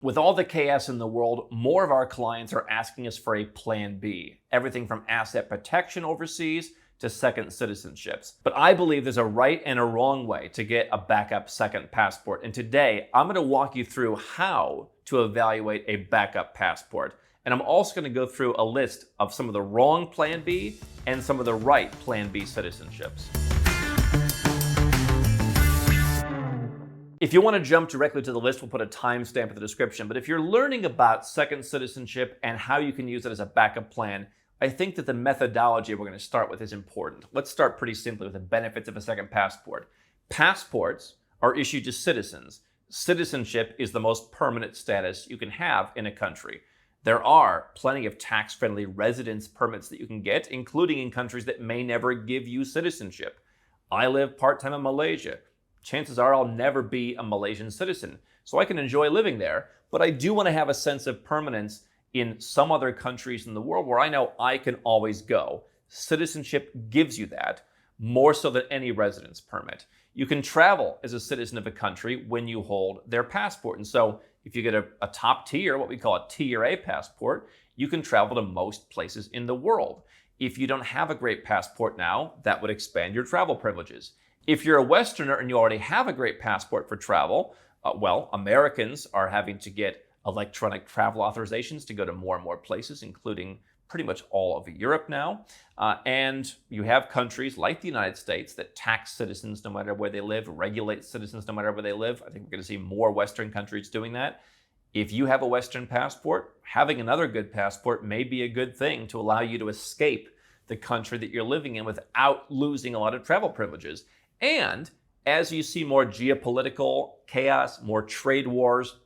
With all the chaos in the world, more of our clients are asking us for a plan B. Everything from asset protection overseas to second citizenships. But I believe there's a right and a wrong way to get a backup second passport. And today, I'm going to walk you through how to evaluate a backup passport. And I'm also going to go through a list of some of the wrong plan B and some of the right plan B citizenships. If you want to jump directly to the list, we'll put a timestamp in the description. But if you're learning about second citizenship and how you can use it as a backup plan, I think that the methodology we're going to start with is important. Let's start pretty simply with the benefits of a second passport. Passports are issued to citizens. Citizenship is the most permanent status you can have in a country. There are plenty of tax-friendly residence permits that you can get, including in countries that may never give you citizenship. I live part-time in Malaysia. Chances are I'll never be a Malaysian citizen, so I can enjoy living there, but I do want to have a sense of permanence in some other countries in the world where I know I can always go. Citizenship gives you that, more so than any residence permit. You can travel as a citizen of a country when you hold their passport. And so if you get a top tier, what we call a tier A passport, you can travel to most places in the world. If you don't have a great passport now, that would expand your travel privileges. If you're a Westerner and you already have a great passport for travel, Americans are having to get electronic travel authorizations to go to more and more places, including pretty much all of Europe now. And you have countries like the United States that tax citizens no matter where they live, regulate citizens no matter where they live. I think we're going to see more Western countries doing that. If you have a Western passport, having another good passport may be a good thing to allow you to escape the country that you're living in without losing a lot of travel privileges. And as you see more geopolitical chaos, more trade wars,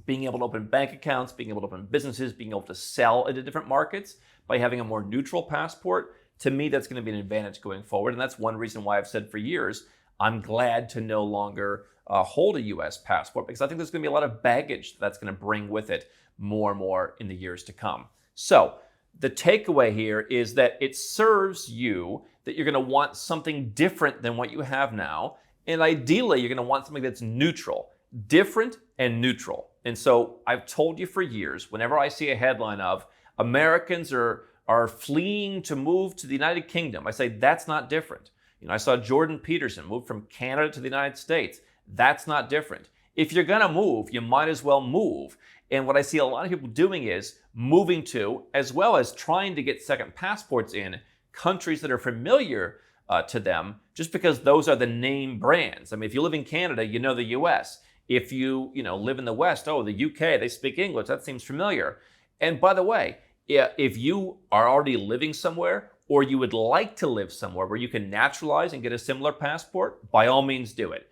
being able to open bank accounts, being able to open businesses, being able to sell into different markets by having a more neutral passport, to me, that's going to be an advantage going forward. And that's one reason why I've said for years, I'm glad to no longer hold a US passport, because I think there's going to be a lot of baggage that's going to bring with it more and more in the years to come. So the takeaway here is that it serves you that you're going to want something different than what you have now. And ideally, you're going to want something that's neutral, different and neutral. And so I've told you for years, whenever I see a headline of Americans are fleeing to move to the United Kingdom, I say that's not different. I saw Jordan Peterson move from Canada to the United States. That's not different. If you're going to move, you might as well move. And what I see a lot of people doing is moving to, as well as trying to get second passports in countries that are familiar to them, just because those are the name brands. I mean, if you live in Canada, you know the US. If you live in the West, the UK, they speak English. That seems familiar. And by the way, if you are already living somewhere, or you would like to live somewhere where you can naturalize and get a similar passport, by all means do it.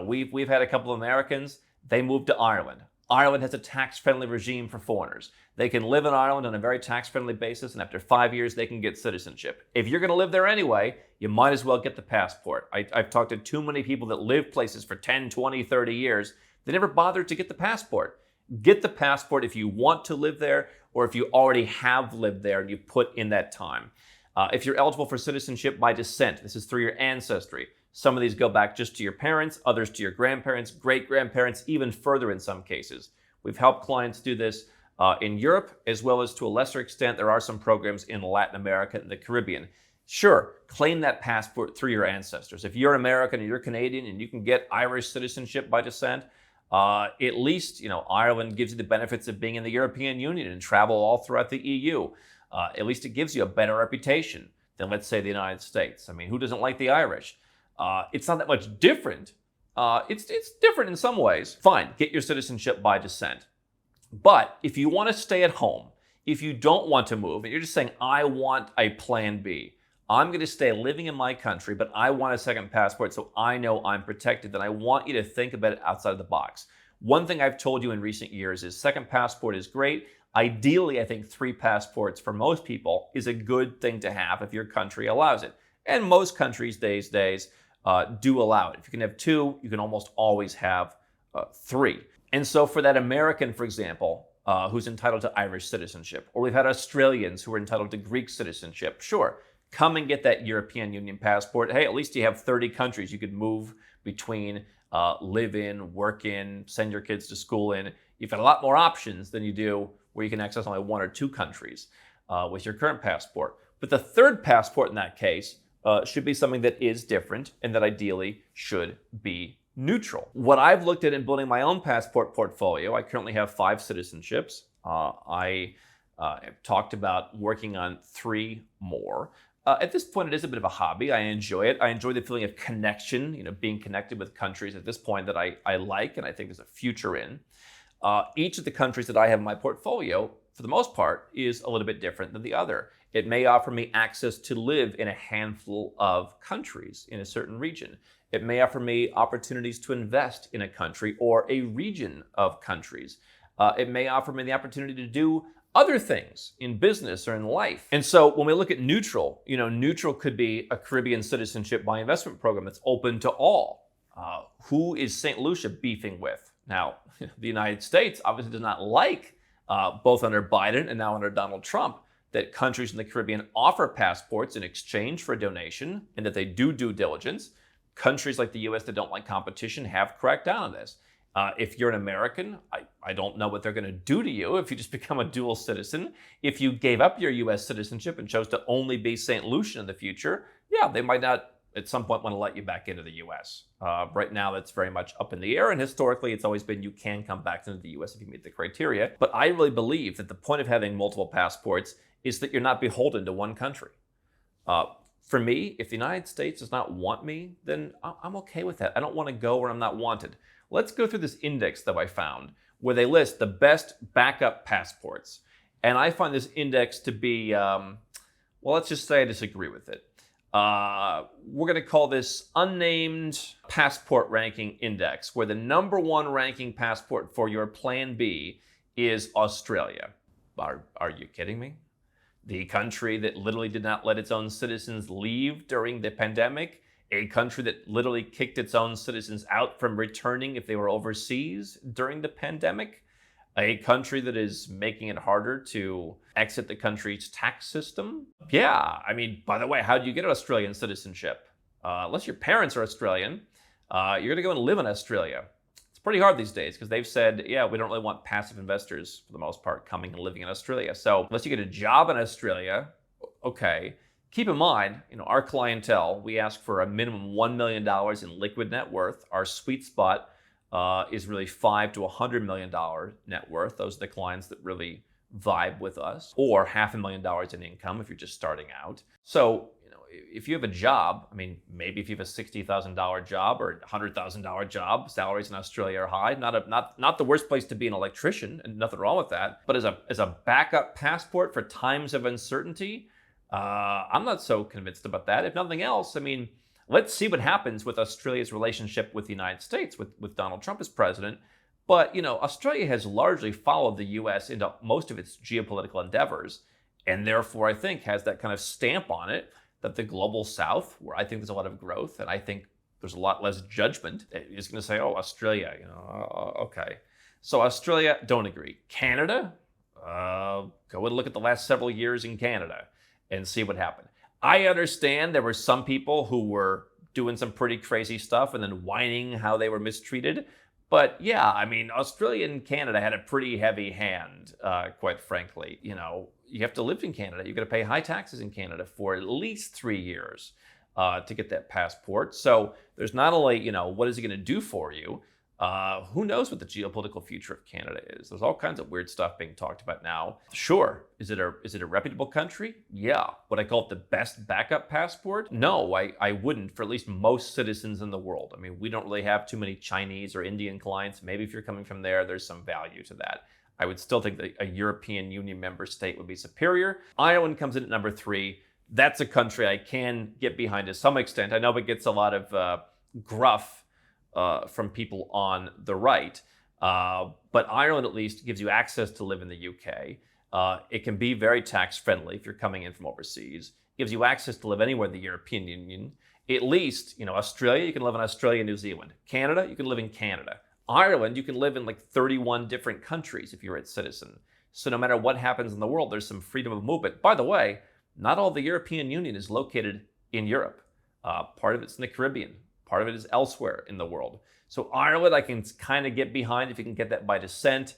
We've had a couple of Americans, they moved to Ireland. Ireland has a tax-friendly regime for foreigners. They can live in Ireland on a very tax-friendly basis, and after 5 years, they can get citizenship. If you're going to live there anyway, you might as well get the passport. I've talked to too many people that live places for 10, 20, 30 years. They never bothered to get the passport. Get the passport if you want to live there, or if you already have lived there and you put in that time. If you're eligible for citizenship by descent, this is through your ancestry. Some of these go back just to your parents, others to your grandparents, great-grandparents, even further in some cases. We've helped clients do this in Europe, as well as to a lesser extent, there are some programs in Latin America and the Caribbean. Sure, claim that passport through your ancestors. If you're American and you're Canadian and you can get Irish citizenship by descent, at least, Ireland gives you the benefits of being in the European Union and travel all throughout the EU. At least it gives you a better reputation than, let's say, the United States. I mean, who doesn't like the Irish? It's not that much different. It's different in some ways. Fine, get your citizenship by descent. But if you want to stay at home, if you don't want to move, and you're just saying, I want a plan B, I'm going to stay living in my country, but I want a second passport so I know I'm protected, then I want you to think about it outside of the box. One thing I've told you in recent years is second passport is great. Ideally, I think 3 passports for most people is a good thing to have if your country allows it. And most countries these days do allow it. If you can have 2, you can almost always have 3. And so for that American, for example, who's entitled to Irish citizenship, or we've had Australians who are entitled to Greek citizenship, sure, come and get that European Union passport. Hey, at least you have 30 countries you could move between, live in, work in, send your kids to school in. You've got a lot more options than you do where you can access only one or two countries with your current passport. But the third passport in that case should be something that is different and that ideally should be neutral. What I've looked at in building my own passport portfolio, I currently have 5 citizenships. I have talked about working on 3 more. At this point, it is a bit of a hobby. I enjoy it. I enjoy the feeling of connection, being connected with countries at this point that I like and I think there's a future in. Each of the countries that I have in my portfolio, for the most part, is a little bit different than the other. It may offer me access to live in a handful of countries in a certain region. It may offer me opportunities to invest in a country or a region of countries. It may offer me the opportunity to do other things in business or in life. And so when we look at neutral, neutral could be a Caribbean citizenship by investment program that's open to all. Who is St. Lucia beefing with? Now, the United States obviously does not like, both under Biden and now under Donald Trump, that countries in the Caribbean offer passports in exchange for a donation and that they do due diligence. Countries like the US that don't like competition have cracked down on this. If you're an American, I don't know what they're going to do to you if you just become a dual citizen. If you gave up your US citizenship and chose to only be St. Lucian in the future, yeah, they might not at some point want to let you back into the US. Right now, that's very much up in the air, and historically, it's always been you can come back into the US if you meet the criteria. But I really believe that the point of having multiple passports is that you're not beholden to one country. For me, if the United States does not want me, then I'm okay with that. I don't want to go where I'm not wanted. Let's go through this index that I found where they list the best backup passports. And I find this index to be, well, let's just say I disagree with it. We're going to call this unnamed passport ranking index, where the number 1 ranking passport for your plan B is Australia. Are you kidding me? The country that literally did not let its own citizens leave during the pandemic, a country that literally kicked its own citizens out from returning if they were overseas during the pandemic, a country that is making it harder to exit the country's tax system. Yeah, I mean, by the way, how do you get Australian citizenship? Unless your parents are Australian, you're going to go and live in Australia. It's pretty hard these days because they've said, yeah, we don't really want passive investors, for the most part, coming and living in Australia. So unless you get a job in Australia, okay. Keep in mind, our clientele, we ask for a minimum $1 million in liquid net worth. Our sweet spot is really $5 to $100 million net worth. Those are the clients that really vibe with us, or $500,000 in income if you're just starting out. So, if you have a job, maybe if you have a $60,000 job or a $100,000 job, salaries in Australia are high. Not the worst place to be an electrician, and nothing wrong with that. But as a backup passport for times of uncertainty, I'm not so convinced about that. If nothing else, let's see what happens with Australia's relationship with the United States, with Donald Trump as president. But, Australia has largely followed the U.S. into most of its geopolitical endeavors, and therefore, I think, has that kind of stamp on it that the global South, where I think there's a lot of growth, and I think there's a lot less judgment, is going to say, oh, Australia, okay. So Australia, don't agree. Canada, go and look at the last several years in Canada and see what happened. I understand there were some people who were doing some pretty crazy stuff and then whining how they were mistreated. But yeah, Australia and Canada had a pretty heavy hand, quite frankly. You have to live in Canada. You've got to pay high taxes in Canada for at least 3 years to get that passport. So there's not only, what is it going to do for you? Who knows what the geopolitical future of Canada is? There's all kinds of weird stuff being talked about now. Sure, is it a reputable country? Yeah. Would I call it the best backup passport? No, I wouldn't for at least most citizens in the world. We don't really have too many Chinese or Indian clients. Maybe if you're coming from there, there's some value to that. I would still think that a European Union member state would be superior. Ireland comes in at number 3. That's a country I can get behind to some extent. I know it gets a lot of gruff from people on the right. But Ireland at least gives you access to live in the UK. It can be very tax friendly if you're coming in from overseas. It gives you access to live anywhere in the European Union. At least, Australia, you can live in Australia, New Zealand. Canada, you can live in Canada. Ireland, you can live in 31 different countries if you're its citizen. So no matter what happens in the world, there's some freedom of movement. By the way, not all the European Union is located in Europe. Part of it's in the Caribbean. Part of it is elsewhere in the world. So Ireland, I can kind of get behind if you can get that by descent.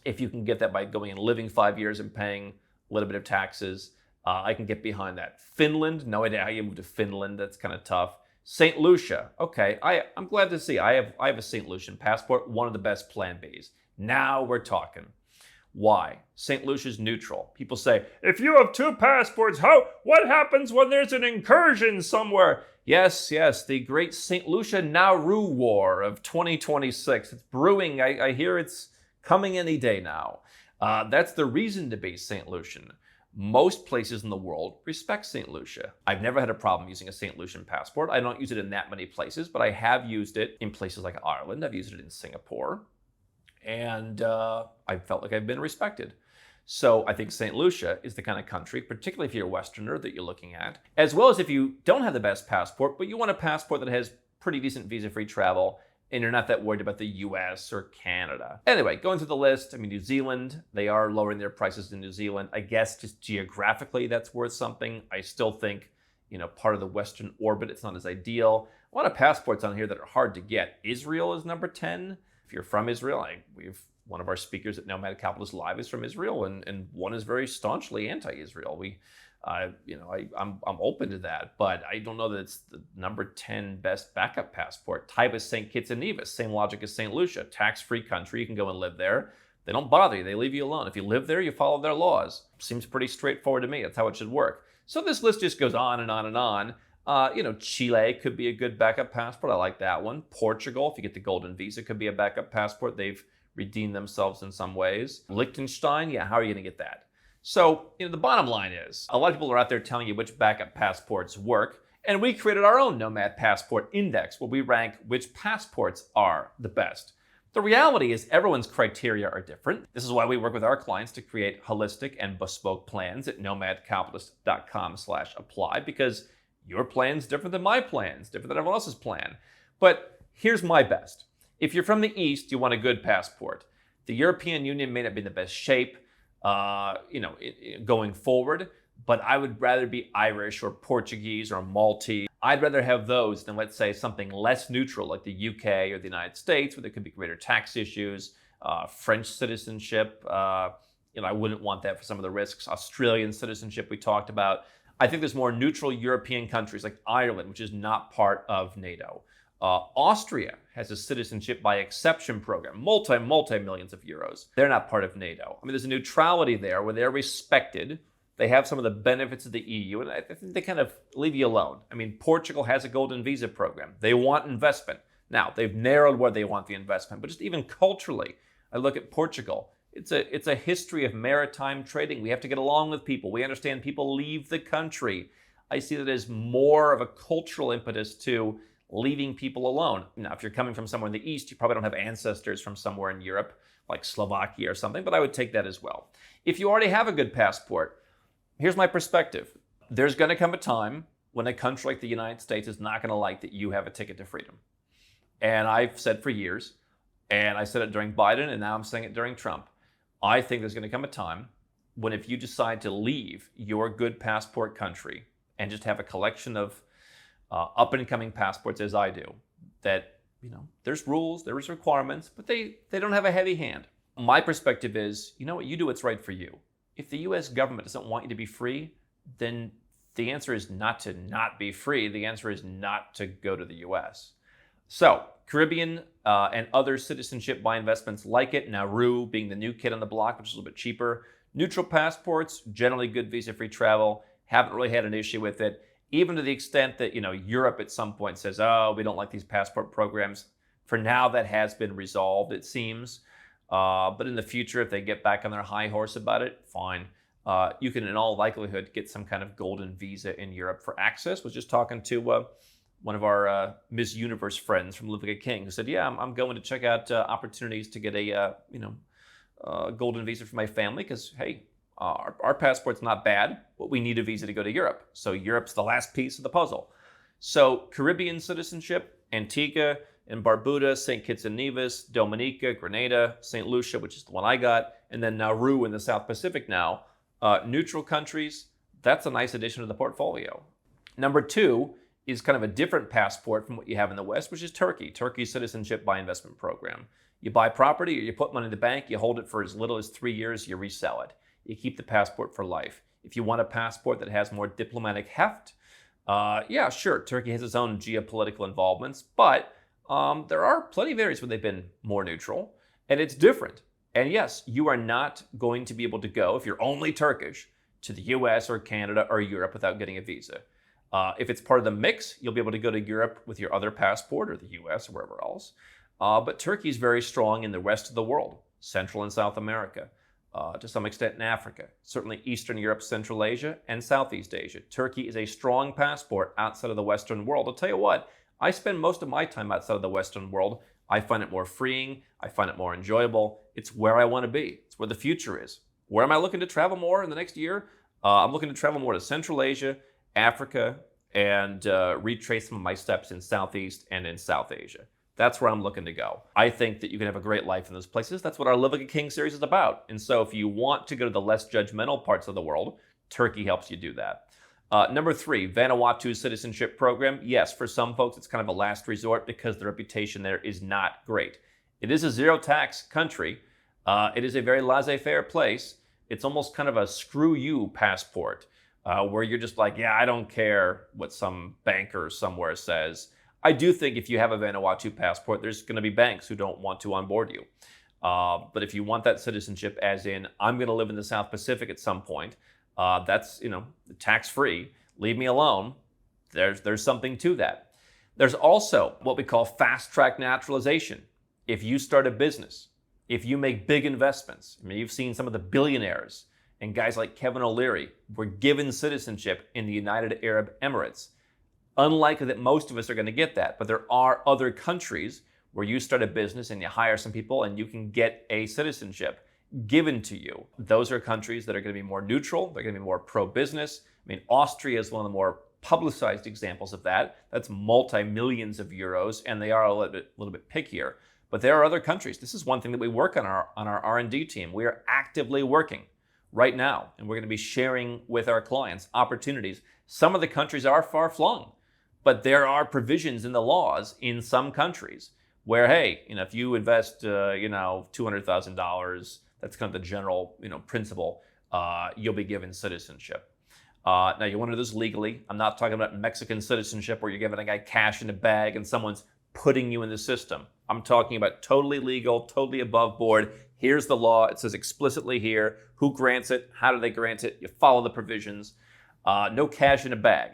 If you can get that by going and living 5 years and paying a little bit of taxes, I can get behind that. Finland, no idea how you move to Finland. That's kind of tough. St. Lucia, okay. I'm glad to see I have a St. Lucian passport, one of the best Plan Bs. Now we're talking. Why? St. Lucia's neutral. People say, if you have two passports, what happens when there's an incursion somewhere? Yes, the great St. Lucia Nauru War of 2026. It's brewing. I hear it's coming any day now. That's the reason to be St. Lucian. Most places in the world respect St. Lucia. I've never had a problem using a St. Lucian passport. I don't use it in that many places, but I have used it in places like Ireland. I've used it in Singapore. And I felt like I've been respected. So I think St. Lucia is the kind of country, particularly if you're a Westerner, that you're looking at, as well as if you don't have the best passport, but you want a passport that has pretty decent visa-free travel, and you're not that worried about the US or Canada. Anyway, going through the list, New Zealand, they are lowering their prices in New Zealand. I guess just geographically that's worth something. I still think, part of the Western orbit, it's not as ideal. A lot of passports on here that are hard to get. Israel is number 10. If you're from Israel, we've one of our speakers at Nomad Capitalist Live is from Israel, and one is very staunchly anti-Israel. I'm open to that, but I don't know that it's the number 10 best backup passport. Type is St. Kitts and Nevis, same logic as St. Lucia, tax-free country. You can go and live there. They don't bother you. They leave you alone. If you live there, you follow their laws. Seems pretty straightforward to me. That's how it should work. So this list just goes on and on and on. Chile could be a good backup passport. I like that one. Portugal, if you get the golden visa, could be a backup passport. They've redeemed themselves in some ways. Liechtenstein, how are you going to get that? So, the bottom line is, a lot of people are out there telling you which backup passports work, and we created our own Nomad Passport Index where we rank which passports are the best. The reality is everyone's criteria are different. This is why we work with our clients to create holistic and bespoke plans at nomadcapitalist.com/apply, because your plan's different than my plan's, different than everyone else's plan. But here's my best. If you're from the East, you want a good passport. The European Union may not be in the best shape, going forward, but I would rather be Irish or Portuguese or Maltese. I'd rather have those than, let's say, something less neutral like the UK or the United States, where there could be greater tax issues, French citizenship. I wouldn't want that for some of the risks. Australian citizenship we talked about. I think there's more neutral European countries like Ireland, which is not part of NATO. Austria has a citizenship by exception program, multi-millions of euros. They're not part of NATO. There's a neutrality there where they're respected. They have some of the benefits of the EU, and I think they kind of leave you alone. Portugal has a golden visa program. They want investment. Now, they've narrowed where they want the investment, but just even culturally, I look at Portugal. It's a history of maritime trading. We have to get along with people. We understand people leave the country. I see that as more of a cultural impetus to leaving people alone. Now, if you're coming from somewhere in the East, you probably don't have ancestors from somewhere in Europe, like Slovakia or something, but I would take that as well. If you already have a good passport, here's my perspective. There's going to come a time when a country like the United States is not going to like that you have a ticket to freedom. And I've said for years, and I said it during Biden, and now I'm saying it during Trump, I think there's going to come a time when if you decide to leave your good passport country and just have a collection of up-and-coming passports, as I do, that, there's rules, there's requirements, but they don't have a heavy hand. My perspective is, you do what's right for you. If the U.S. government doesn't want you to be free, then the answer is not to not be free. The answer is not to go to the U.S. So, Caribbean and other citizenship by investments like it, Nauru being the new kid on the block, which is a little bit cheaper. Neutral passports, generally good visa-free travel. Haven't really had an issue with it. Even to the extent that, Europe at some point says, oh, we don't like these passport programs. For now, that has been resolved, it seems. But in the future, if they get back on their high horse about it, fine. You can, in all likelihood, get some kind of golden visa in Europe for access. Was just talking to one of our Miss Universe friends from Live Like a King, who said, yeah, I'm going to check out opportunities to get a golden visa for my family because, hey, our passport's not bad, but we need a visa to go to Europe. So Europe's the last piece of the puzzle. So Caribbean citizenship, Antigua and Barbuda, St. Kitts and Nevis, Dominica, Grenada, St. Lucia, which is the one I got, and then Nauru in the South Pacific now. Neutral countries, that's a nice addition to the portfolio. Number 2 is kind of a different passport from what you have in the West, which is Turkey. Turkey's citizenship by investment program. You buy property or you put money in the bank, you hold it for as little as 3 years, you resell it. You keep the passport for life. If you want a passport that has more diplomatic heft, yeah, sure, Turkey has its own geopolitical involvements, but there are plenty of areas where they've been more neutral, and it's different. And yes, you are not going to be able to go, if you're only Turkish, to the US or Canada or Europe without getting a visa. If it's part of the mix, you'll be able to go to Europe with your other passport, or the US or wherever else. But Turkey is very strong in the rest of the world, Central and South America, to some extent in Africa, certainly Eastern Europe, Central Asia, and Southeast Asia. Turkey is a strong passport outside of the Western world. I'll tell you what, I spend most of my time outside of the Western world. I find it more freeing. I find it more enjoyable. It's where I want to be. It's where the future is. Where am I looking to travel more in the next year? I'm looking to travel more to Central Asia, Africa, and retrace some of my steps in Southeast and in South Asia. That's where I'm looking to go. I think that you can have a great life in those places. That's what our Live Like a King series is about. And so if you want to go to the less judgmental parts of the world, Turkey helps you do that. Number 3, Vanuatu citizenship program. Yes, for some folks, it's kind of a last resort because the reputation there is not great. It is a zero-tax country. It is a very laissez-faire place. It's almost kind of a screw you passport, where you're just like, yeah, I don't care what some banker somewhere says. I do think if you have a Vanuatu passport, there's going to be banks who don't want to onboard you. But if you want that citizenship, as in, I'm going to live in the South Pacific at some point, that's, tax-free. Leave me alone. There's something to that. There's also what we call fast-track naturalization. If you start a business, if you make big investments, you've seen some of the billionaires and guys like Kevin O'Leary were given citizenship in the United Arab Emirates. Unlikely that most of us are going to get that, but there are other countries where you start a business and you hire some people and you can get a citizenship given to you. Those are countries that are going to be more neutral. They're going to be more pro-business. Austria is one of the more publicized examples of that. That's multi-millions of euros, and they are a little bit pickier. But there are other countries. This is one thing that we work on our R&D team. We are actively working right now, and we're going to be sharing with our clients opportunities. Some of the countries are far-flung, but there are provisions in the laws in some countries where, hey, if you invest, $200,000, that's kind of the general, principle, you'll be given citizenship. Now, you want to do this legally. I'm not talking about Mexican citizenship where you're giving a guy cash in a bag and someone's putting you in the system. I'm talking about totally legal, totally above board. Here's the law. It says explicitly here who grants it, how do they grant it. You follow the provisions. No cash in a bag.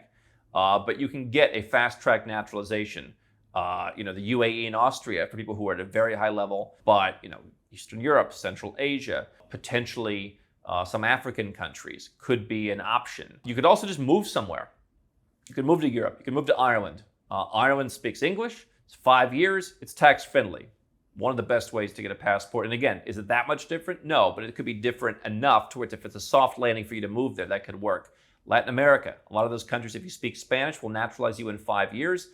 But you can get a fast-track naturalization. The UAE and Austria for people who are at a very high level, but, Eastern Europe, Central Asia, potentially some African countries could be an option. You could also just move somewhere. You could move to Europe. You could move to Ireland. Ireland speaks English. It's 5 years. It's tax-friendly. One of the best ways to get a passport. And again, is it that much different? No, but it could be different enough to where if it's a soft landing for you to move there, that could work. Latin America, a lot of those countries, if you speak Spanish, will naturalize you in 5 years.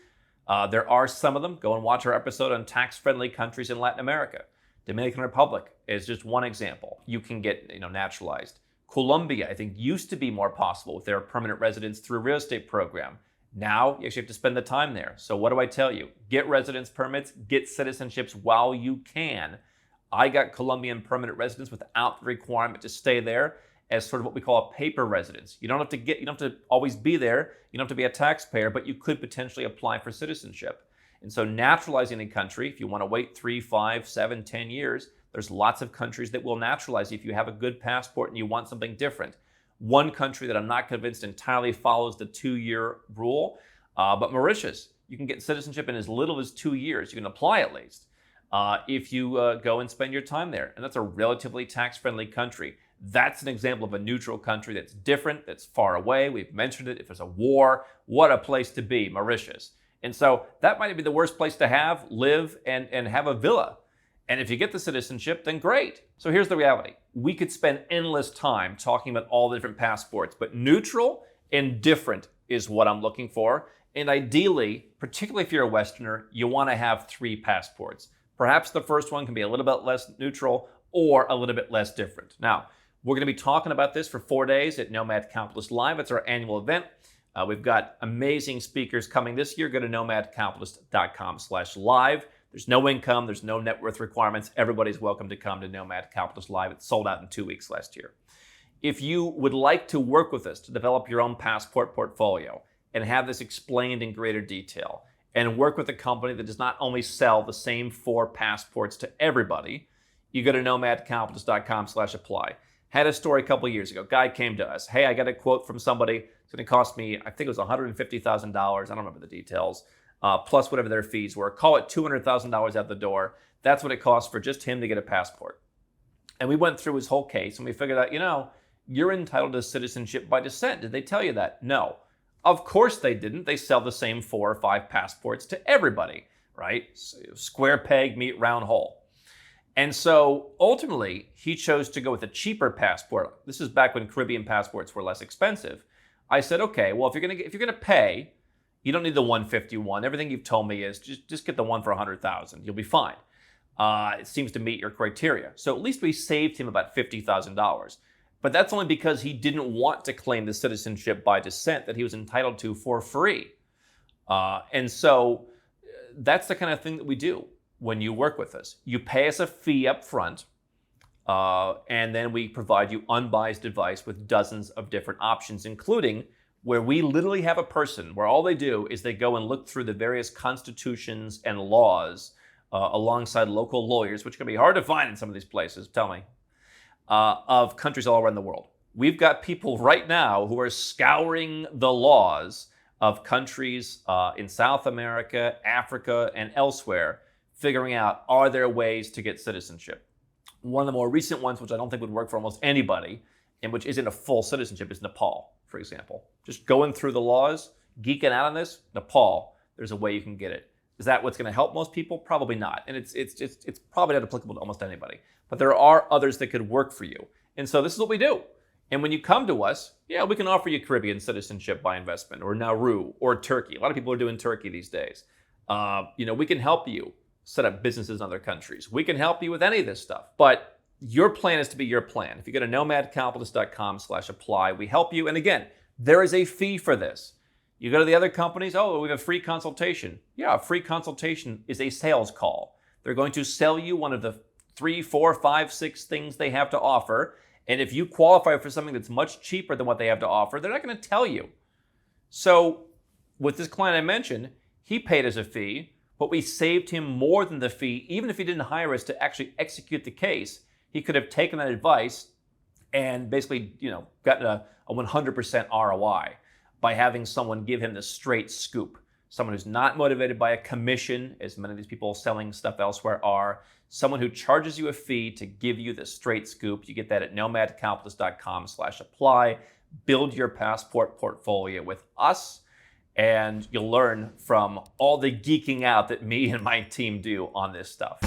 There are some of them. Go and watch our episode on tax-friendly countries in Latin America. Dominican Republic is just one example. You can get naturalized. Colombia, I think, used to be more possible with their permanent residence through a real estate program. Now, you actually have to spend the time there. So what do I tell you? Get residence permits, get citizenships while you can. I got Colombian permanent residence without the requirement to stay there as sort of what we call a paper residence. You don't have to always be there. You don't have to be a taxpayer, but you could potentially apply for citizenship. And so naturalizing a country, if you want to wait 3, 5, 7, 10 years, there's lots of countries that will naturalize you if you have a good passport and you want something different. One country that I'm not convinced entirely follows the 2-year rule, but Mauritius, you can get citizenship in as little as 2 years. You can apply at least if you go and spend your time there. And that's a relatively tax-friendly country. That's an example of a neutral country that's different, that's far away. We've mentioned it. If there's a war, what a place to be, Mauritius. And so that might be the worst place to live and have a villa. And if you get the citizenship, then great. So here's the reality. We could spend endless time talking about all the different passports, but neutral and different is what I'm looking for. And ideally, particularly if you're a Westerner, you want to have 3 passports. Perhaps the first one can be a little bit less neutral or a little bit less different. Now, we're going to be talking about this for 4 days at Nomad Capitalist Live. It's our annual event. We've got amazing speakers coming this year. Go to nomadcapitalist.com/live. There's no income, there's no net worth requirements. Everybody's welcome to come to Nomad Capitalist Live. It sold out in 2 weeks last year. If you would like to work with us to develop your own passport portfolio and have this explained in greater detail, and work with a company that does not only sell the same 4 passports to everybody, you go to nomadcapitalist.com/apply. Had a story a couple of years ago. Guy came to us. Hey, I got a quote from somebody. It's going to cost me, I think it was $150,000. I don't remember the details. Plus whatever their fees were. Call it $200,000 out the door. That's what it costs for just him to get a passport. And we went through his whole case and we figured out, you're entitled to citizenship by descent. Did they tell you that? No. Of course they didn't. They sell the same 4 or 5 passports to everybody, right? Square peg, meet round hole. And so ultimately, he chose to go with a cheaper passport. This is back when Caribbean passports were less expensive. I said, okay, well, if you're gonna pay, you don't need the 151. Everything you've told me is just get the one for 100,000. You'll be fine. It seems to meet your criteria. So at least we saved him about $50,000. But that's only because he didn't want to claim the citizenship by descent that he was entitled to for free. And so that's the kind of thing that we do when you work with us. You pay us a fee up front, and then we provide you unbiased advice with dozens of different options, including where we literally have a person where all they do is they go and look through the various constitutions and laws alongside local lawyers, which can be hard to find in some of these places, tell me, of countries all around the world. We've got people right now who are scouring the laws of countries in South America, Africa, and elsewhere, figuring out, are there ways to get citizenship? One of the more recent ones, which I don't think would work for almost anybody, and which isn't a full citizenship, is Nepal, for example. Just going through the laws, geeking out on this, Nepal, there's a way you can get it. Is that what's going to help most people? Probably not. And it's probably not applicable to almost anybody. But there are others that could work for you. And so this is what we do. And when you come to us, yeah, we can offer you Caribbean citizenship by investment, or Nauru, or Turkey. A lot of people are doing Turkey these days. We can help you set up businesses in other countries. We can help you with any of this stuff. But your plan is to be your plan. If you go to nomadcapitalist.com/apply, we help you. And again, there is a fee for this. You go to the other companies, oh, we have a free consultation. Yeah, a free consultation is a sales call. They're going to sell you one of the 3, 4, 5, 6 things they have to offer. And if you qualify for something that's much cheaper than what they have to offer, they're not going to tell you. So with this client I mentioned, he paid us a fee, but we saved him more than the fee. Even if he didn't hire us to actually execute the case, he could have taken that advice and basically, gotten a 100% ROI by having someone give him the straight scoop. Someone who's not motivated by a commission, as many of these people selling stuff elsewhere are. Someone who charges you a fee to give you the straight scoop. You get that at nomadcapitalist.com/apply. Build your passport portfolio with us, and you'll learn from all the geeking out that me and my team do on this stuff.